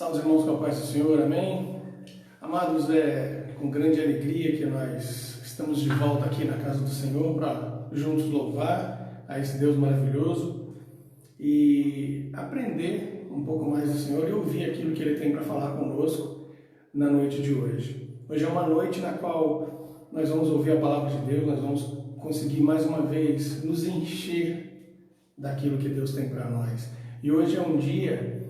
Salve, irmãos, com a paz do Senhor, amém? Amados, é com grande alegria que nós estamos de volta aqui na casa do Senhor para juntos louvar a esse Deus maravilhoso e aprender um pouco mais do Senhor e ouvir aquilo que Ele tem para falar conosco na noite de hoje. Hoje é uma noite na qual nós vamos ouvir a palavra de Deus, nós vamos conseguir mais uma vez nos encher daquilo que Deus tem para nós. E hoje é um dia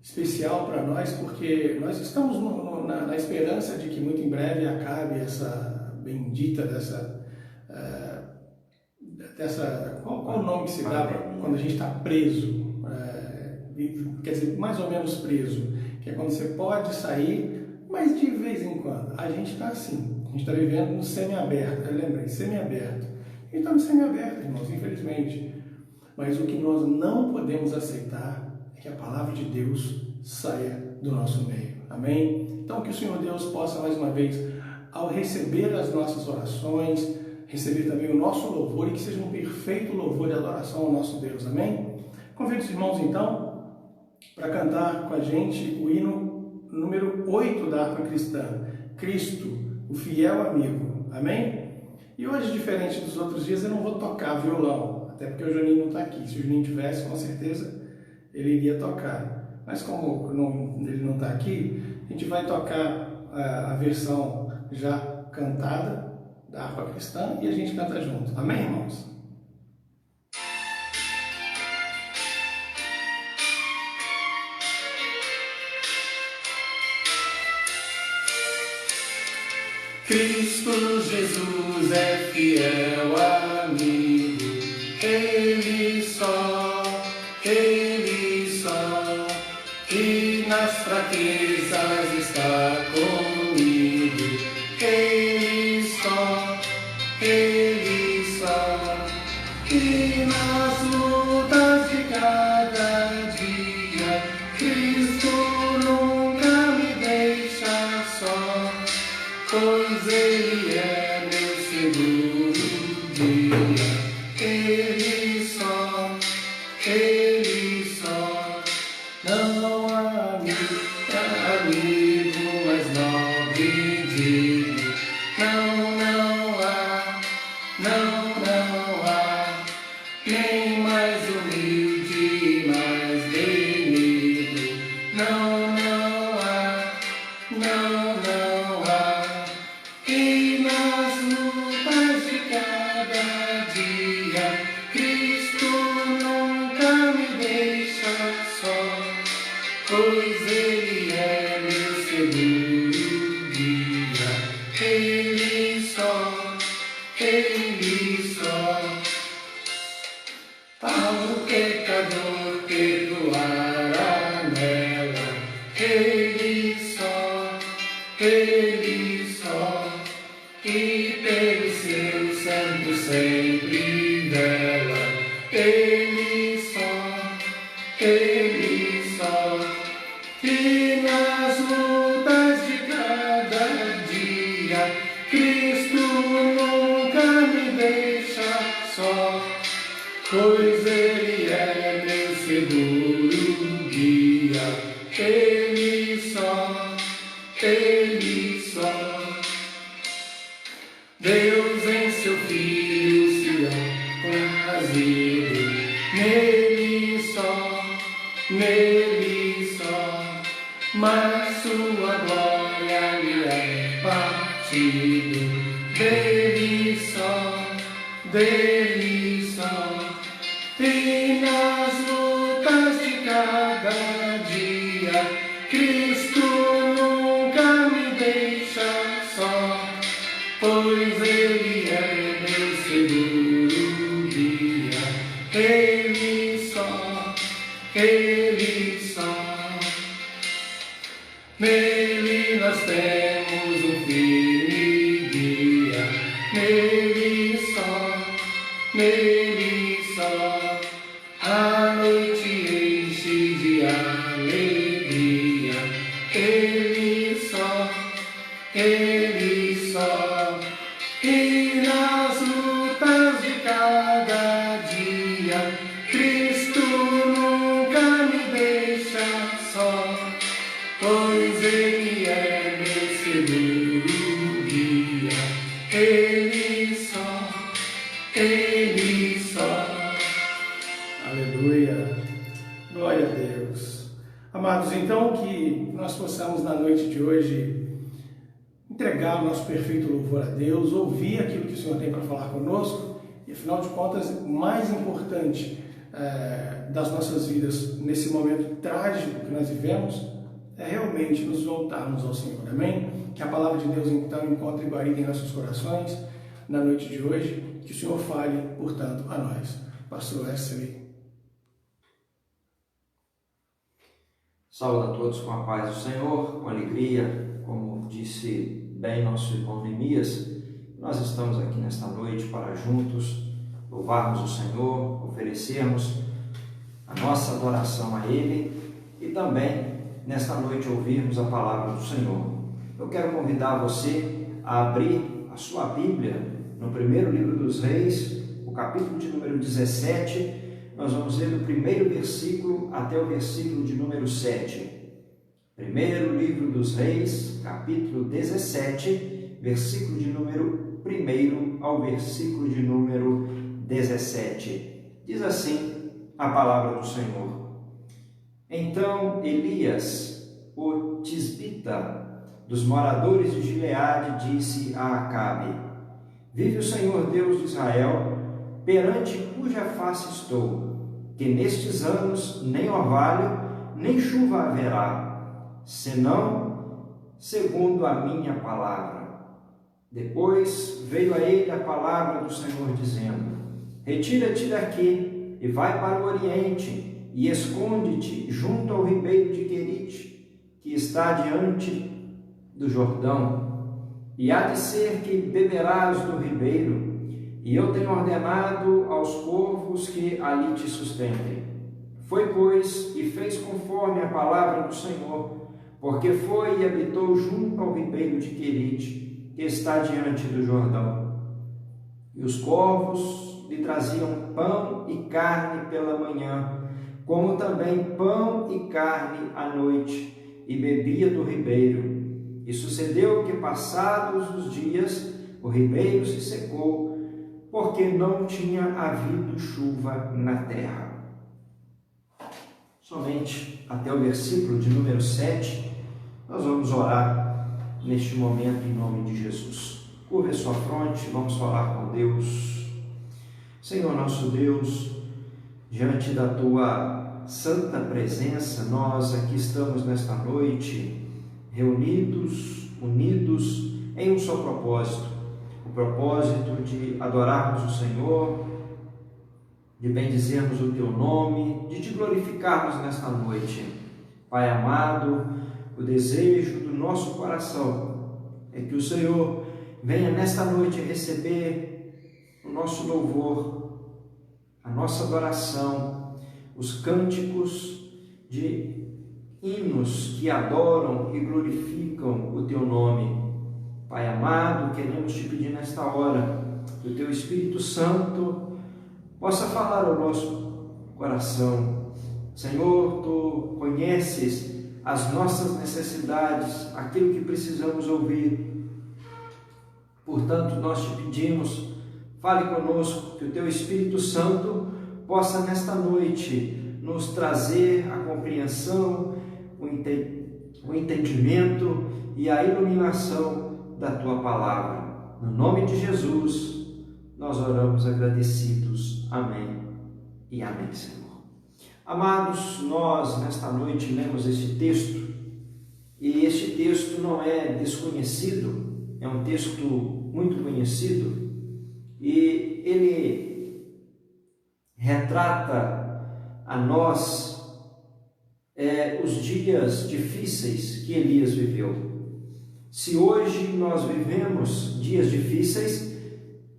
especial para nós, porque nós estamos na esperança de que muito em breve acabe essa bendita qual o nome que se dá quando a gente está preso, quer dizer, mais ou menos preso, que é quando você pode sair, mas de vez em quando. A gente está assim, a gente está vivendo no semi-aberto, lembrei, semi-aberto. A gente está no semi-aberto, irmãos, infelizmente. Mas o que nós não podemos aceitar é que a palavra de Deus saia do nosso meio. Amém? Então que o Senhor Deus possa mais uma vez, ao receber as nossas orações, receber também o nosso louvor e que seja um perfeito louvor e adoração ao nosso Deus. Amém? Convido os irmãos então para cantar com a gente o hino número 8 da harpa cristã, Cristo, o fiel amigo. Amém? E hoje, diferente dos outros dias, eu não vou tocar violão, até porque o Juninho não está aqui. Se o Juninho tivesse, com certeza ele iria tocar. Mas como ele não está aqui, a gente vai tocar a versão já cantada da harpa cristã e a gente canta junto. Amém, irmãos? Cristo Jesus é fiel amigo, Ele só, e nas fraquezas está comigo, Ele só, e nas lutas de cada dia, Cristo nunca me deixa só, pois Ele é meu seguro guia. Ele só, não há amigo mais nobre e digno. Não há, nem mais humilde e mais benigno. Não há. E nas lutas de cada dia, Cristo nunca me deixa só, pois Ele é meu seguro guia. Ele só, para o pecador perdoar nela. Ele só, e pelo seu santo sempre dela. Ele só, e nas lutas de cada dia, Cristo nunca me deixa só, pois Ele é meu seguro guia. Ele só, Deus em seu Filho se há prazido, nele só, mas sua glória lhe é partido, dele só, e nas lutas de cada dia, Cristo nunca me deixa só, pois Ele é meu seguro guia. Ele só, nele nós temos um firme guia. Nele só, a noite enche de alegria. Ele só, e nas lutas de cada dia, Cristo nunca me deixa só, Glória a Deus. Amados, então que nós possamos na noite de hoje entregar o nosso perfeito louvor a Deus, ouvir aquilo que o Senhor tem para falar conosco e, afinal de contas, o mais importante das nossas vidas nesse momento trágico que nós vivemos é realmente nos voltarmos ao Senhor. Amém? Que a palavra de Deus então encontre guarida em nossos corações na noite de hoje, que o Senhor fale, portanto, a nós. Pastor Wesley. Saúde a todos com a paz do Senhor, com alegria, como disse bem nosso irmão Neemias. Nós estamos aqui nesta noite para juntos louvarmos o Senhor, oferecermos a nossa adoração a Ele e também nesta noite ouvirmos a palavra do Senhor. Eu quero convidar você a abrir a sua Bíblia no primeiro livro dos Reis, o capítulo de número 17. Nós vamos ler do primeiro versículo até o versículo de número 7. Primeiro livro dos Reis, capítulo 17, versículo de número 1 ao versículo de número 17. Diz assim a palavra do Senhor. Então Elias, o tisbita, dos moradores de Gileade, disse a Acabe: Vive o Senhor Deus de Israel, perante cuja face estou, que nestes anos nem orvalho, nem chuva haverá, senão segundo a minha palavra. Depois veio a ele a palavra do Senhor, dizendo: Retira-te daqui e vai para o oriente, e esconde-te junto ao ribeiro de Querite, que está diante do Jordão. E há de ser que beberás do ribeiro, e eu tenho ordenado aos corvos que ali te sustentem. Foi, pois, e fez conforme a palavra do Senhor, porque foi e habitou junto ao ribeiro de Querite, que está diante do Jordão. E os corvos lhe traziam pão e carne pela manhã, como também pão e carne à noite, e bebia do ribeiro. E sucedeu que, passados os dias, o ribeiro se secou, porque não tinha havido chuva na terra. Somente até o versículo de número 7, nós vamos orar neste momento em nome de Jesus. Curva a sua fronte, vamos falar com Deus. Senhor nosso Deus, diante da Tua santa presença, nós aqui estamos nesta noite, reunidos, unidos em um só propósito, o propósito de adorarmos o Senhor, de bendizermos o Teu nome, de Te glorificarmos nesta noite. Pai amado, o desejo do nosso coração é que o Senhor venha nesta noite receber o nosso louvor, a nossa adoração, os cânticos de hinos que adoram e glorificam o Teu nome. Pai amado, queremos Te pedir nesta hora que o Teu Espírito Santo possa falar ao nosso coração. Senhor, Tu conheces as nossas necessidades, aquilo que precisamos ouvir. Portanto, nós Te pedimos, fale conosco, que o Teu Espírito Santo possa nesta noite nos trazer a compreensão, o entendimento e a iluminação da Tua palavra. No nome de Jesus, nós oramos agradecidos. Amém e amém, Senhor. Amados, nós nesta noite lemos este texto, e este texto não é desconhecido, é um texto muito conhecido, e ele retrata a nós os dias difíceis que Elias viveu. Se hoje nós vivemos dias difíceis,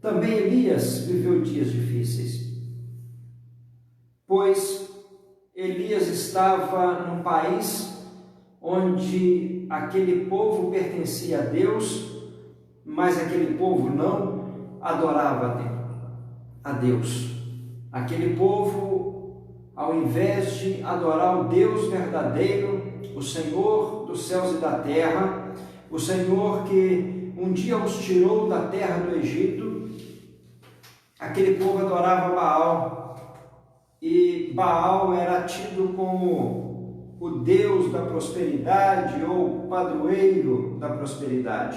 também Elias viveu dias difíceis, pois Elias estava num país onde aquele povo pertencia a Deus, mas aquele povo não adorava a Deus. Aquele povo, ao invés de adorar o Deus verdadeiro, o Senhor dos céus e da terra, o Senhor que um dia os tirou da terra do Egito, aquele povo adorava Baal e Baal era tido como o Deus da prosperidade ou padroeiro da prosperidade.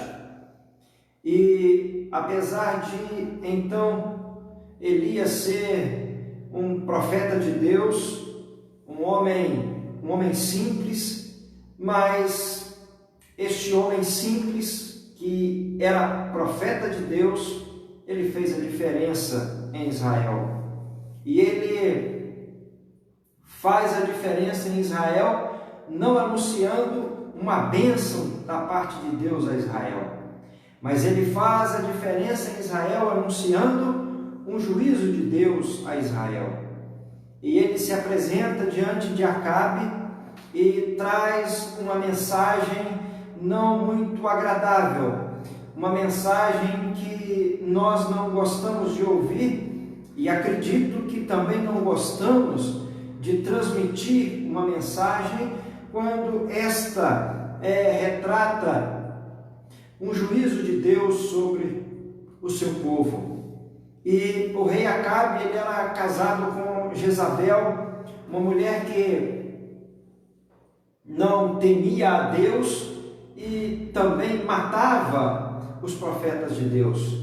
E apesar de então Elias ser um profeta de Deus, um homem simples, mas este homem simples que era profeta de Deus, ele fez a diferença em Israel. E ele faz a diferença em Israel não anunciando uma bênção da parte de Deus a Israel, mas ele faz a diferença em Israel anunciando um juízo de Deus a Israel. E ele se apresenta diante de Acabe e traz uma mensagem não muito agradável, uma mensagem que nós não gostamos de ouvir e acredito que também não gostamos de transmitir uma mensagem quando esta retrata um juízo de Deus sobre o seu povo. E o rei Acabe, ele era casado com Jezabel, uma mulher que não temia a Deus e também matava os profetas de Deus.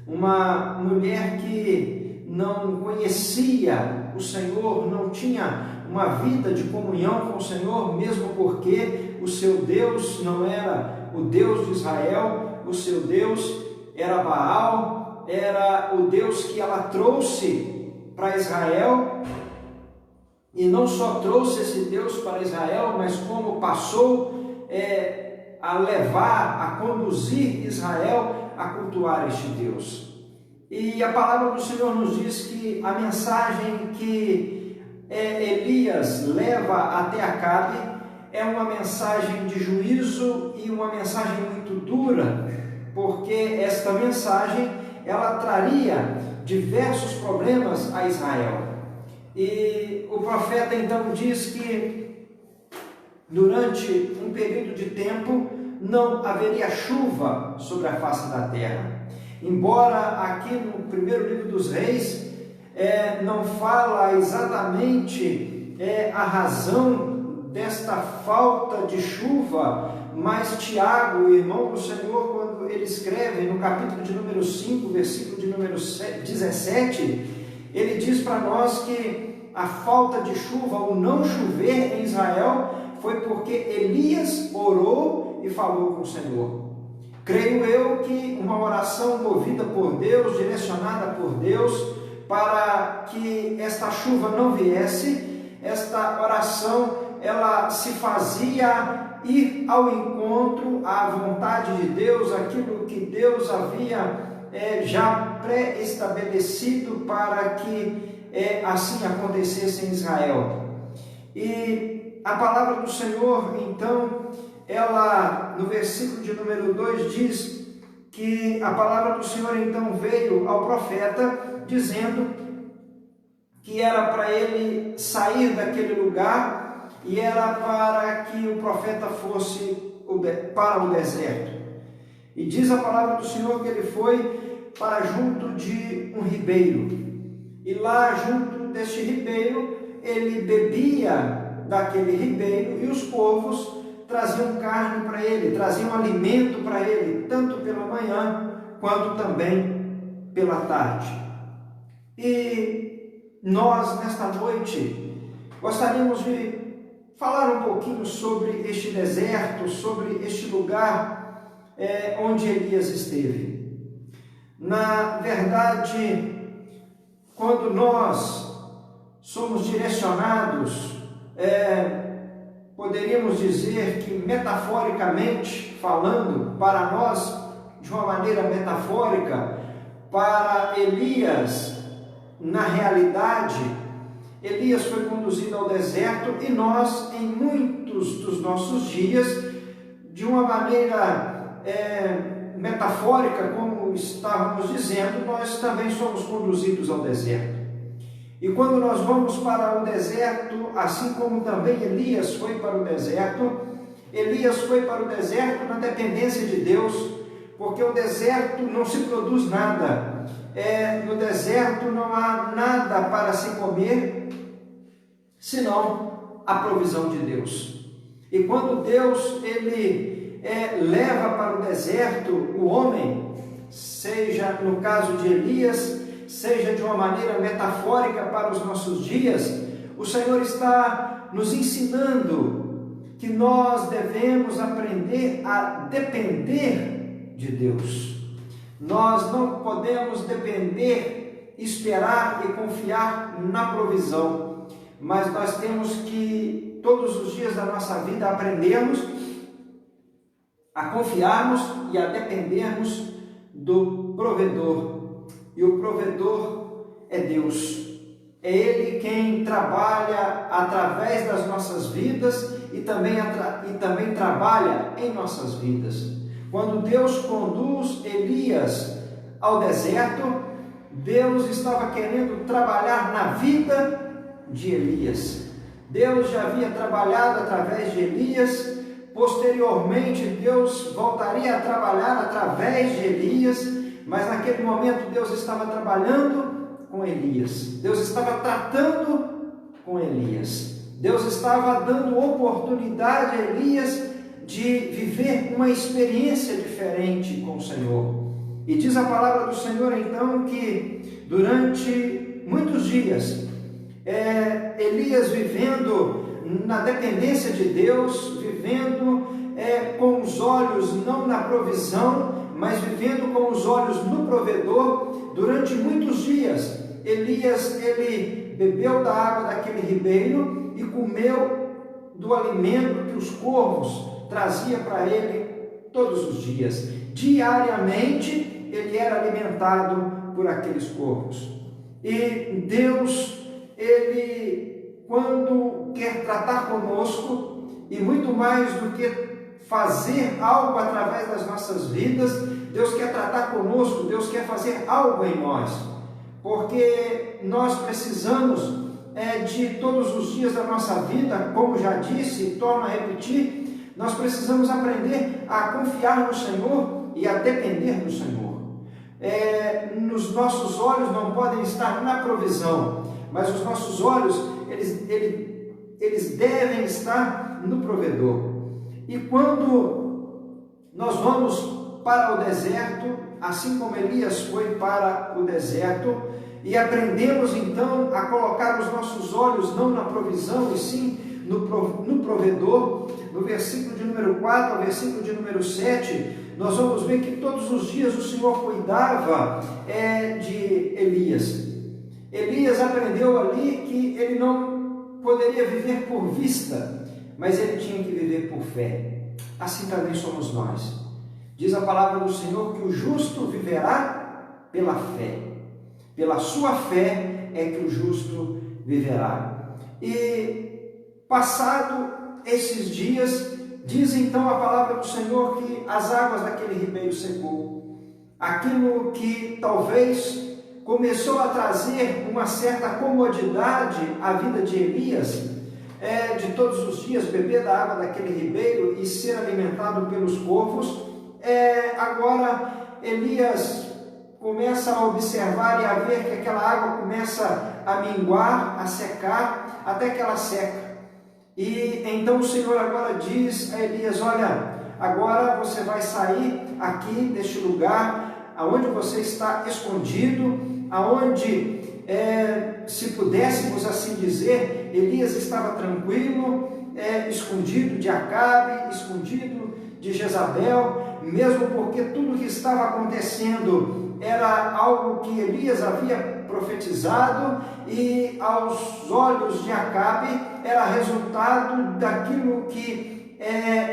Uma mulher que não conhecia o Senhor, não tinha uma vida de comunhão com o Senhor, mesmo porque o seu Deus não era o Deus de Israel, o seu Deus era Baal, era o Deus que ela trouxe para Israel, e não só trouxe esse Deus para Israel, mas como passou a levar, a conduzir Israel a cultuar este Deus. E a palavra do Senhor nos diz que a mensagem que Elias leva até Acabe é uma mensagem de juízo e uma mensagem muito dura, porque esta mensagem ela traria diversos problemas a Israel. E o profeta então diz que durante um período de tempo não haveria chuva sobre a face da terra. Embora aqui no primeiro livro dos Reis não fala exatamente a razão desta falta de chuva, mas Tiago, o irmão do Senhor, quando ele escreve no capítulo de número 5, versículo de número 17, ele diz para nós que a falta de chuva, o não chover em Israel, foi porque Elias orou e falou com o Senhor. Creio eu que uma oração movida por Deus, direcionada por Deus, para que esta chuva não viesse, esta oração ela se fazia ir ao encontro à vontade de Deus, aquilo que Deus havia já pré-estabelecido para que assim acontecesse em Israel. E a palavra do Senhor, então, ela no versículo de número 2 diz que a palavra do Senhor então veio ao profeta dizendo que era para ele sair daquele lugar e era para que o profeta fosse para o deserto. E diz a palavra do Senhor que ele foi para junto de um ribeiro, e lá junto deste ribeiro ele bebia daquele ribeiro, e os povos traziam carne para ele, traziam alimento para ele, tanto pela manhã quanto também pela tarde. E nós nesta noite gostaríamos de falar um pouquinho sobre este deserto, sobre este lugar onde Elias esteve. Na verdade, quando nós somos direcionados, poderíamos dizer que metaforicamente falando, para nós, de uma maneira metafórica, para Elias, na realidade, Elias foi conduzido ao deserto e nós, em muitos dos nossos dias, de uma maneira metafórica, como estávamos dizendo, nós também somos conduzidos ao deserto. E quando nós vamos para o deserto, assim como também Elias foi para o deserto, Elias foi para o deserto na dependência de Deus, porque o deserto não se produz nada. no deserto não há nada para se comer, senão a provisão de Deus. E quando Deus ele leva para o deserto o homem, seja no caso de Elias, seja de uma maneira metafórica para os nossos dias, o Senhor está nos ensinando que nós devemos aprender a depender de Deus. Nós não podemos depender, esperar e confiar na provisão, mas nós temos que todos os dias da nossa vida aprendermos a confiarmos e a dependermos do provedor. E o provedor é Deus. É Ele quem trabalha através das nossas vidas e também trabalha em nossas vidas. Quando Deus conduz Elias ao deserto, Deus estava querendo trabalhar na vida de Elias. Deus já havia trabalhado através de Elias, posteriormente Deus voltaria a trabalhar através de Elias, mas naquele momento Deus estava trabalhando com Elias, Deus estava tratando com Elias, Deus estava dando oportunidade a Elias de viver uma experiência diferente com o Senhor. E diz a palavra do Senhor então que durante muitos dias Elias vivendo na dependência de Deus, vivendo com os olhos não na provisão, mas vivendo com os olhos no provedor. Durante muitos dias Elias ele bebeu da água daquele ribeiro e comeu do alimento que os corvos traziam para ele todos os dias. Diariamente ele era alimentado por aqueles corvos. E Deus, ele, quando quer tratar conosco, e muito mais do que fazer algo através das nossas vidas, Deus quer tratar conosco, Deus quer fazer algo em nós, porque nós precisamos de todos os dias da nossa vida, como já disse, torno a repetir, nós precisamos aprender a confiar no Senhor e a depender do Senhor. Nos nossos olhos não podem estar na provisão, mas os nossos olhos, eles devem estar no provedor. E quando nós vamos para o deserto, assim como Elias foi para o deserto, e aprendemos então a colocar os nossos olhos não na provisão, e sim no provedor, no versículo de número 4 ao versículo de número 7, nós vamos ver que todos os dias o Senhor cuidava de Elias. Elias aprendeu ali que ele não poderia viver por vista, mas ele tinha que viver por fé. Assim também somos nós. Diz a palavra do Senhor que o justo viverá pela fé. Pela sua fé é que o justo viverá. E passado esses dias, diz então a palavra do Senhor que as águas daquele ribeiro secou. Aquilo que talvez começou a trazer uma certa comodidade à vida de Elias, de todos os dias beber da água daquele ribeiro e ser alimentado pelos corvos, agora Elias começa a observar e a ver que aquela água começa a minguar, a secar, até que ela seca. E então o Senhor agora diz a Elias: olha, agora você vai sair aqui deste lugar, aonde você está escondido, aonde, se pudéssemos assim dizer, Elias estava tranquilo, escondido de Acabe, escondido de Jezabel, mesmo porque tudo que estava acontecendo era algo que Elias havia profetizado, e aos olhos de Acabe era resultado daquilo que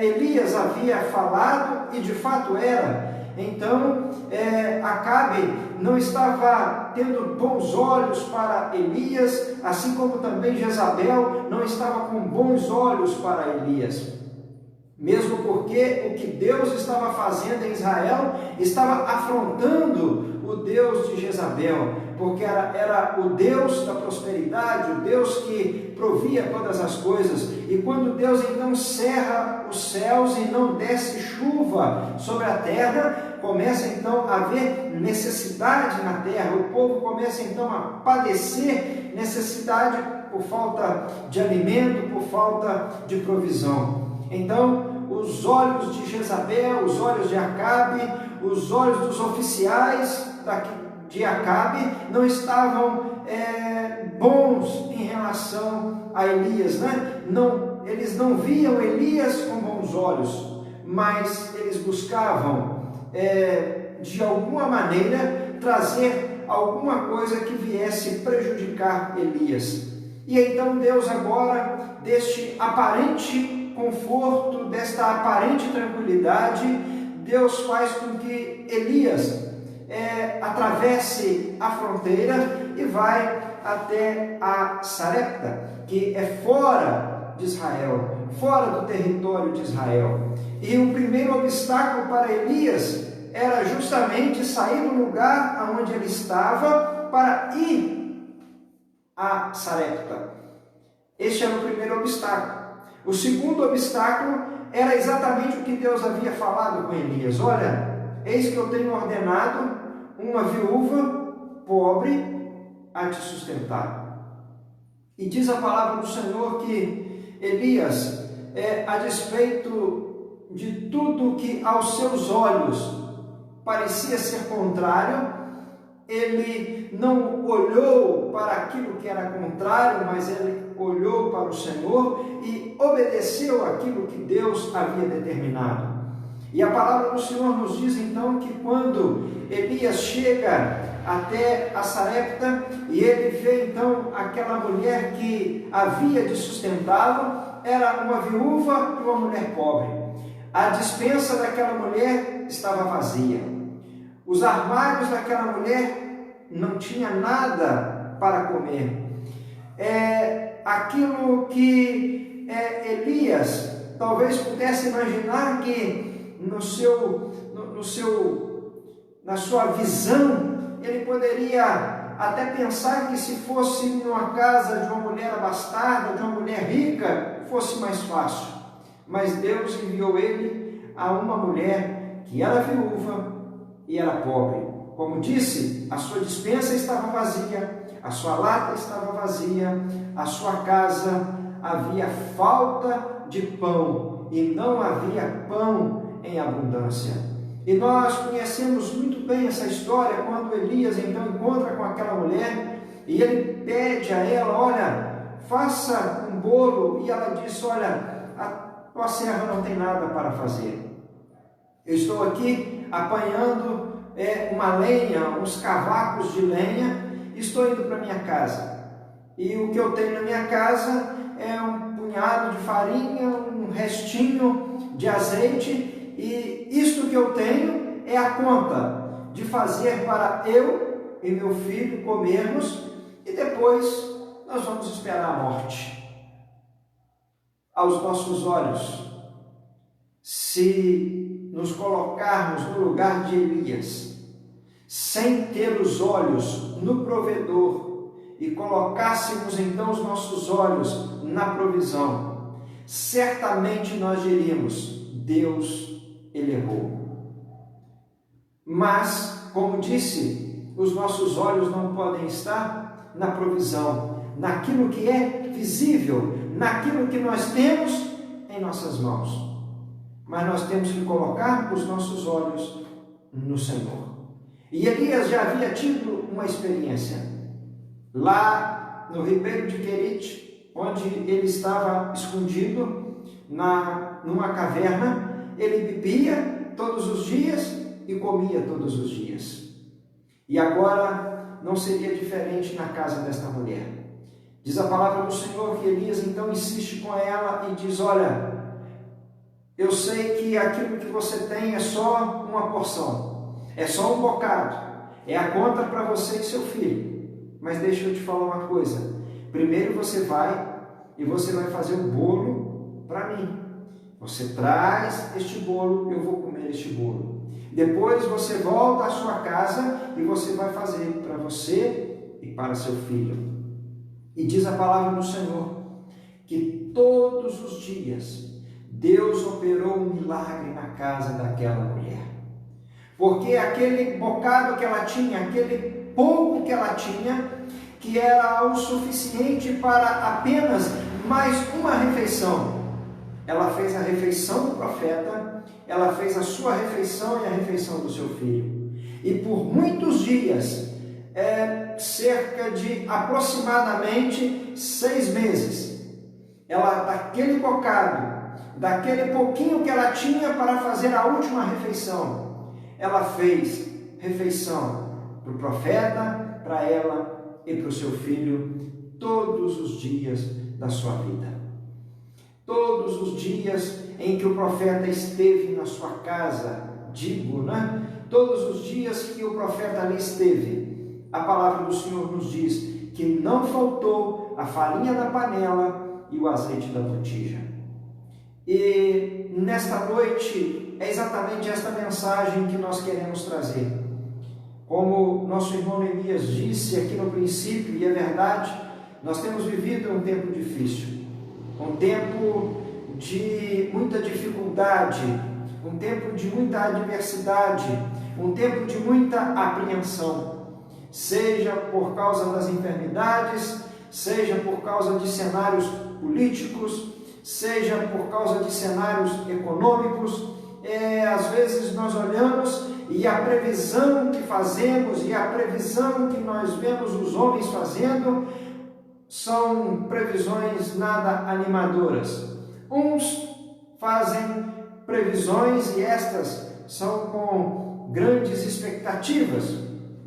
Elias havia falado, e de fato era. Então Acabe não estava tendo bons olhos para Elias, assim como também Jezabel não estava com bons olhos para Elias. Mesmo porque o que Deus estava fazendo em Israel estava afrontando o Deus de Jezabel. porque era o Deus da prosperidade, o Deus que provia todas as coisas. E quando Deus então cerra os céus e não desce chuva sobre a terra, começa então a haver necessidade na terra, o povo começa então a padecer necessidade por falta de alimento, por falta de provisão. Então, os olhos de Jezabel, os olhos de Acabe, os olhos dos oficiais de Acabe não estavam bons em relação a Elias, né? Eles não viam Elias com bons olhos, mas eles buscavam de alguma maneira trazer alguma coisa que viesse prejudicar Elias. E então Deus agora, deste aparente conforto, desta aparente tranquilidade, Deus faz com que Elias atravesse a fronteira e vai até a Sarepta, que é fora de Israel, fora do território de Israel. E o primeiro obstáculo para Elias era justamente sair do lugar onde ele estava para ir a Sarepta. Este era o primeiro obstáculo. O segundo obstáculo era exatamente o que Deus havia falado com Elias. Olha, eis que eu tenho ordenado uma viúva pobre a te sustentar. E diz a palavra do Senhor que Elias, a despeito de tudo que aos seus olhos parecia ser contrário, ele não olhou para aquilo que era contrário, mas ele olhou para o Senhor e obedeceu aquilo que Deus havia determinado. E a palavra do Senhor nos diz então que quando Elias chega até a Sarepta e ele vê então aquela mulher que havia de sustentá-lo, era uma viúva e uma mulher pobre. A despensa daquela mulher estava vazia. Os armários daquela mulher não tinha nada para comer. Aquilo que Elias talvez pudesse imaginar que na sua visão, ele poderia até pensar que se fosse numa casa de uma mulher abastada, de uma mulher rica, fosse mais fácil. Mas Deus enviou ele a uma mulher que era viúva e era pobre. Como disse, a sua despensa estava vazia, a sua lata estava vazia, a sua casa havia falta de pão e não havia pão em abundância. E nós conhecemos muito bem essa história quando Elias então encontra com aquela mulher e ele pede a ela, olha, faça um bolo, e ela diz, olha, a tua serva não tem nada para fazer. Eu estou aqui apanhando uma lenha, uns cavacos de lenha, estou indo para minha casa. E o que eu tenho na minha casa é um punhado de farinha, um restinho de azeite, e isto que eu tenho é a conta de fazer para eu e meu filho comermos, e depois nós vamos esperar a morte. Aos nossos olhos, se nos colocarmos no lugar de Elias, sem ter os olhos no provedor e colocássemos então os nossos olhos na provisão, certamente nós diríamos, Deus, ele errou. Mas, como disse, os nossos olhos não podem estar na provisão, naquilo que é visível, naquilo que nós temos em nossas mãos. Mas nós temos que colocar os nossos olhos no Senhor. E Elias já havia tido uma experiência lá no ribeiro de Querite, onde ele estava escondido numa caverna. Ele bebia todos os dias e comia todos os dias. E agora não seria diferente na casa desta mulher. Diz a palavra do Senhor que Elias então insiste com ela e diz, olha, eu sei que aquilo que você tem é só uma porção, é só um bocado, é a conta para você e seu filho. Mas deixa eu te falar uma coisa, primeiro você vai e você vai fazer um bolo para mim. Você traz este bolo, eu vou comer este bolo. Depois você volta à sua casa e você vai fazer para você e para seu filho. E diz a palavra do Senhor que todos os dias Deus operou um milagre na casa daquela mulher. Porque aquele bocado que ela tinha, aquele pouco que ela tinha, que era o suficiente para apenas mais uma refeição, ela fez a refeição do profeta, ela fez a sua refeição e a refeição do seu filho. E por muitos dias, cerca de aproximadamente 6 meses, ela, daquele bocado, daquele pouquinho que ela tinha para fazer a última refeição, ela fez refeição para o profeta, para ela e para o seu filho, todos os dias da sua vida. Todos os dias em que o profeta esteve na sua casa, todos os dias que o profeta ali esteve, a palavra do Senhor nos diz que não faltou a farinha da panela e o azeite da botija. E nesta noite é exatamente esta mensagem que nós queremos trazer. Como nosso irmão Neemias disse aqui no princípio, e é verdade, nós temos vivido um tempo difícil, um tempo de muita dificuldade, um tempo de muita adversidade, um tempo de muita apreensão, seja por causa das enfermidades, seja por causa de cenários políticos, seja por causa de cenários econômicos. Às vezes nós olhamos e a previsão que fazemos e a previsão que nós vemos os homens fazendo são previsões nada animadoras. Uns fazem previsões e estas são com grandes expectativas.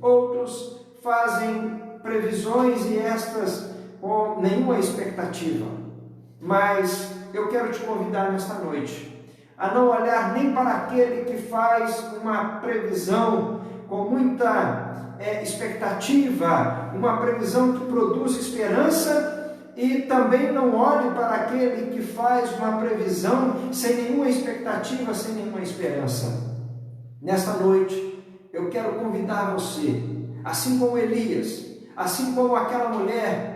Outros fazem previsões e estas com nenhuma expectativa. Mas eu quero te convidar nesta noite a não olhar nem para aquele que faz uma previsão com muita expectativa, uma previsão que produz esperança, e também não olhe para aquele que faz uma previsão sem nenhuma expectativa, sem nenhuma esperança. Nesta noite eu quero convidar você, assim como Elias, assim como aquela mulher,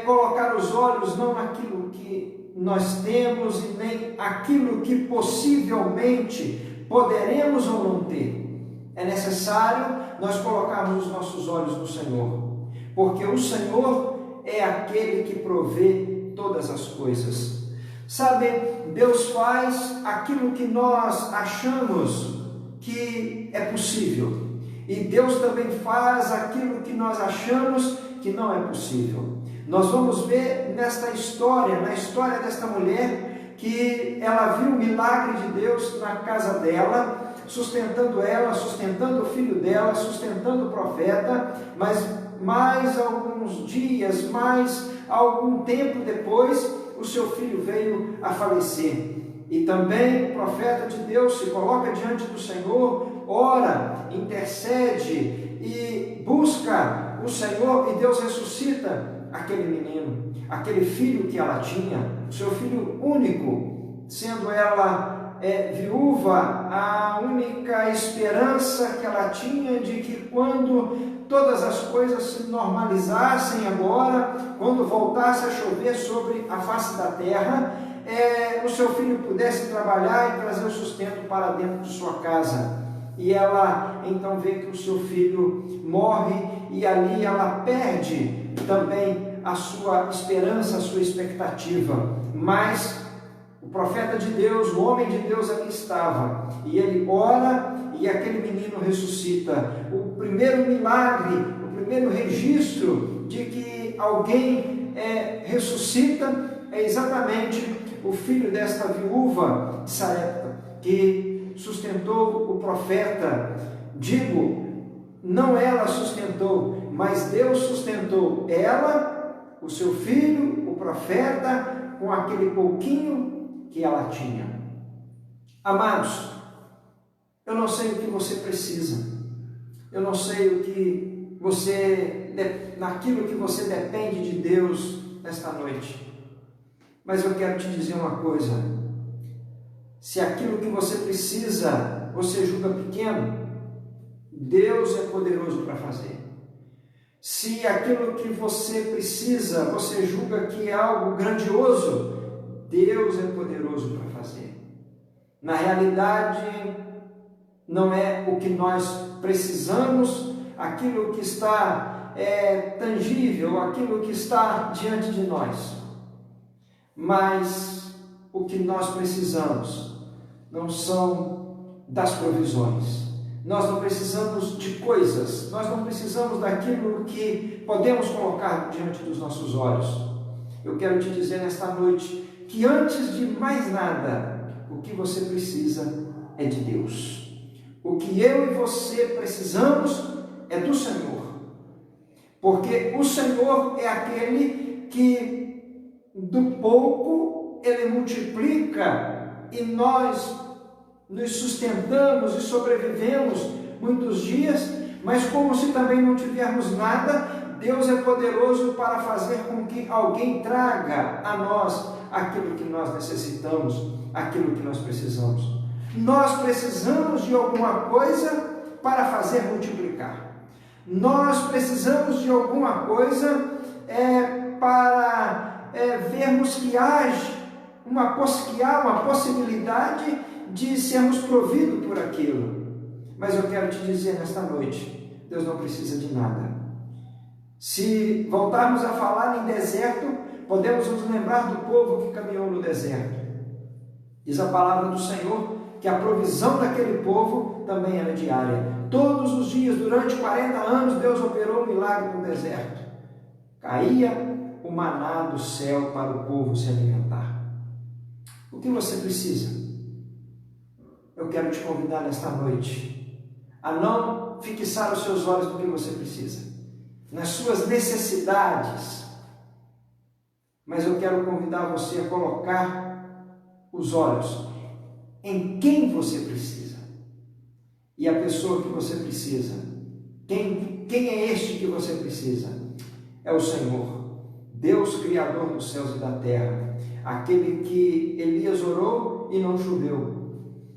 colocar os olhos não naquilo que nós temos e nem aquilo que possivelmente poderemos ou não ter. É necessário nós colocarmos os nossos olhos no Senhor, porque o Senhor é aquele que provê todas as coisas. Sabe, Deus faz aquilo que nós achamos que é possível, e Deus também faz aquilo que nós achamos que não é possível. Nós vamos ver nesta história, na história desta mulher, que ela viu o milagre de Deus na casa dela, sustentando ela, sustentando o filho dela, sustentando o profeta, mas mais alguns dias, mais algum tempo depois, o seu filho veio a falecer. E também o profeta de Deus se coloca diante do Senhor, ora, intercede e busca o Senhor, e Deus ressuscita aquele menino, aquele filho que ela tinha, o seu filho único, sendo ela viúva, a única esperança que ela tinha de que quando todas as coisas se normalizassem agora, quando voltasse a chover sobre a face da terra, o seu filho pudesse trabalhar e trazer o sustento para dentro de sua casa. E ela então vê que o seu filho morre, e ali ela perde também a sua esperança, a sua expectativa. Mas o profeta de Deus, o homem de Deus ali estava, e ele ora e aquele menino ressuscita. O primeiro milagre, o primeiro registro de que alguém ressuscita é exatamente o filho desta viúva de Sarepta, que sustentou o profeta. Não ela sustentou, mas Deus sustentou ela, o seu filho, o profeta, com aquele pouquinho que ela tinha. Amados, eu não sei o que você precisa, eu não sei o que naquilo que você depende de Deus nesta noite, mas eu quero te dizer uma coisa: se aquilo que você precisa você julga pequeno, Deus é poderoso para fazer. Se aquilo que você precisa, você julga que é algo grandioso, Deus é poderoso para fazer. Na realidade, não é o que nós precisamos, aquilo que está tangível, aquilo que está diante de nós. Mas o que nós precisamos não são das provisões. Nós não precisamos de coisas, nós não precisamos daquilo que podemos colocar diante dos nossos olhos. Eu quero te dizer nesta noite que antes de mais nada, o que você precisa é de Deus. O que eu e você precisamos é do Senhor. Porque o Senhor é aquele que do pouco Ele multiplica e nós nos sustentamos e sobrevivemos muitos dias, mas como se também não tivermos nada, Deus é poderoso para fazer com que alguém traga a nós aquilo que nós necessitamos, aquilo que nós precisamos. Nós precisamos de alguma coisa para fazer multiplicar. Nós precisamos de alguma coisa para vermos que há uma possibilidade de sermos providos por aquilo. Mas eu quero te dizer nesta noite, Deus não precisa de nada. Se voltarmos a falar em deserto, podemos nos lembrar do povo que caminhou no deserto. Diz a palavra do Senhor que a provisão daquele povo também era diária. Todos os dias, durante 40 anos, Deus operou um milagre no deserto. Caía o maná do céu para o povo se alimentar. O que você precisa? Eu quero te convidar nesta noite a não fixar os seus olhos no que você precisa, nas suas necessidades, mas eu quero convidar você a colocar os olhos em quem você precisa. E a pessoa que você precisa, quem é este que você precisa? É o Senhor, Deus Criador dos céus e da terra, aquele que Elias orou e não choveu,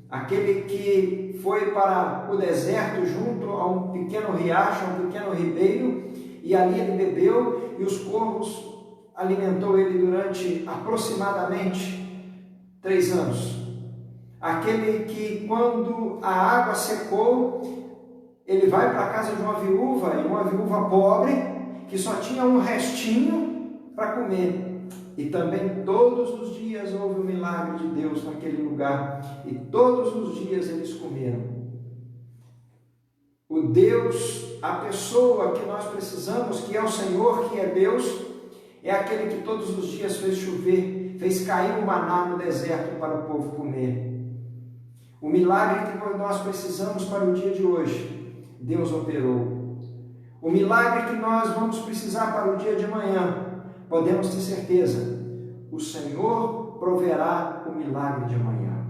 aquele que foi para o deserto junto a um pequeno riacho, a um pequeno ribeiro, e ali ele bebeu e os corvos alimentou ele durante aproximadamente 3 anos. Aquele que quando a água secou, ele vai para a casa de uma viúva, e uma viúva pobre, que só tinha um restinho para comer. E também todos os dias houve um milagre de Deus naquele lugar. E todos os dias eles comeram. O Deus, a pessoa que nós precisamos, que é o Senhor, que é Deus, é aquele que todos os dias fez chover, fez cair o maná no deserto para o povo comer. O milagre que nós precisamos para o dia de hoje, Deus operou. O milagre que nós vamos precisar para o dia de amanhã, podemos ter certeza, o Senhor proverá o milagre de amanhã.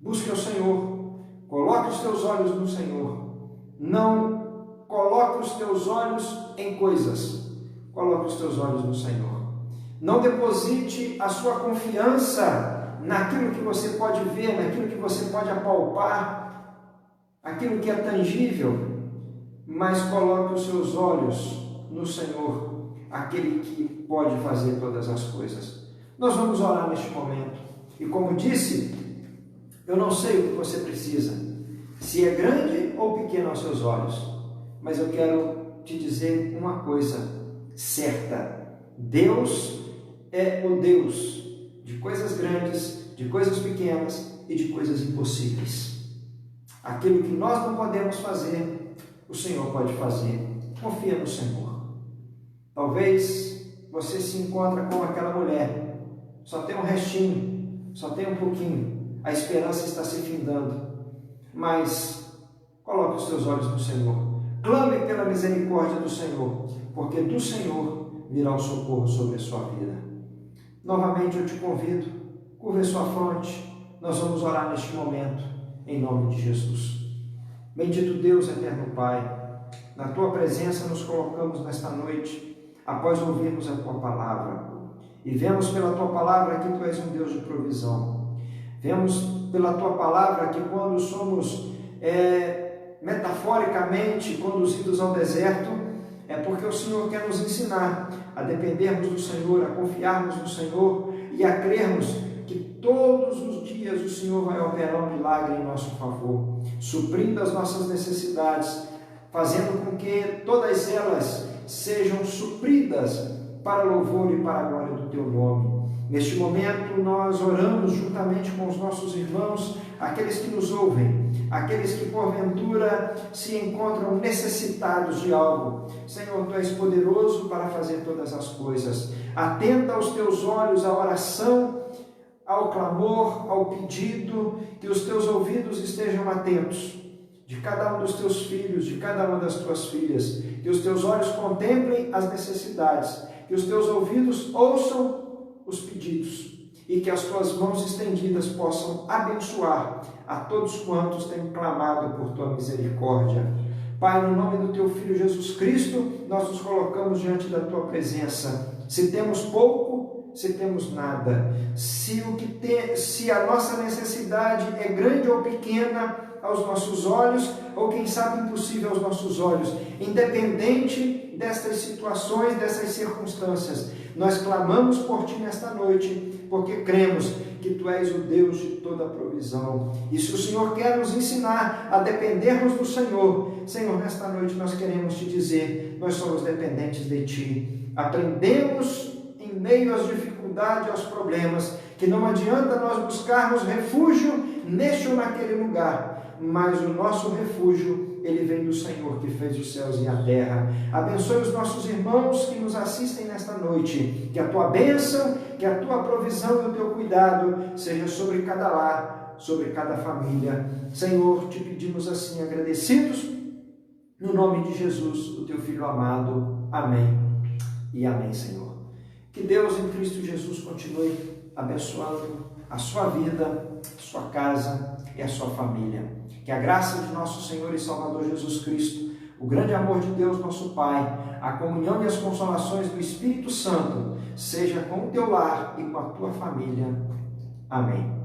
Busque o Senhor, coloque os teus olhos no Senhor, não coloque os teus olhos em coisas, coloque os teus olhos no Senhor. Não deposite a sua confiança naquilo que você pode ver, naquilo que você pode apalpar, aquilo que é tangível, mas coloque os seus olhos no Senhor, aquele que pode fazer todas as coisas. Nós vamos orar neste momento. E como disse, eu não sei o que você precisa, se é grande ou pequeno aos seus olhos, mas eu quero te dizer uma coisa certa: Deus é o Deus de coisas grandes, de coisas pequenas e de coisas impossíveis. Aquilo que nós não podemos fazer, o Senhor pode fazer. Confia no Senhor. Talvez você se encontre com aquela mulher, só tem um restinho, só tem um pouquinho, a esperança está se findando, mas coloque os seus olhos no Senhor, clame pela misericórdia do Senhor, porque do Senhor virá o socorro sobre a sua vida. Novamente eu te convido, curva a sua fronte, nós vamos orar neste momento, em nome de Jesus. Bendito Deus, eterno Pai, na Tua presença nos colocamos nesta noite, após ouvirmos a Tua palavra, e vemos pela Tua palavra que Tu és um Deus de provisão. Vemos pela Tua palavra que quando somos metaforicamente conduzidos ao deserto, é porque o Senhor quer nos ensinar a dependermos do Senhor, a confiarmos no Senhor e a crermos que todos os dias o Senhor vai operar um milagre em nosso favor, suprindo as nossas necessidades, fazendo com que todas elas sejam supridas para louvor e para a glória do Teu nome. Neste momento nós oramos juntamente com os nossos irmãos, aqueles que nos ouvem, aqueles que porventura se encontram necessitados de algo. Senhor, Tu és poderoso para fazer todas as coisas. Atenta aos Teus olhos à oração, ao clamor, ao pedido, que os Teus ouvidos estejam atentos de cada um dos Teus filhos, de cada uma das Tuas filhas, que os Teus olhos contemplem as necessidades, que os Teus ouvidos ouçam os pedidos e que as Tuas mãos estendidas possam abençoar a todos quantos têm clamado por Tua misericórdia. Pai, no nome do Teu Filho Jesus Cristo, nós nos colocamos diante da Tua presença. Se temos pouco, se temos nada, se a nossa necessidade é grande ou pequena aos nossos olhos, ou quem sabe impossível aos nossos olhos, independente destas situações, dessas circunstâncias, nós clamamos por Ti nesta noite, porque cremos que Tu és o Deus de toda provisão. E se o Senhor quer nos ensinar a dependermos do Senhor, Senhor, nesta noite nós queremos Te dizer, nós somos dependentes de Ti. Aprendemos em meio às dificuldades, aos problemas, que não adianta nós buscarmos refúgio neste ou naquele lugar, mas o nosso refúgio, ele vem do Senhor que fez os céus e a terra. Abençoe os nossos irmãos que nos assistem nesta noite, que a Tua bênção, que a Tua provisão e o Teu cuidado seja sobre cada lar, sobre cada família. Senhor, Te pedimos assim agradecidos, no nome de Jesus, o Teu Filho amado. Amém e amém, Senhor. Que Deus em Cristo Jesus continue abençoando a sua vida, a sua casa e a sua família. Que a graça de nosso Senhor e Salvador Jesus Cristo, o grande amor de Deus, nosso Pai, a comunhão e as consolações do Espírito Santo, seja com o teu lar e com a tua família. Amém.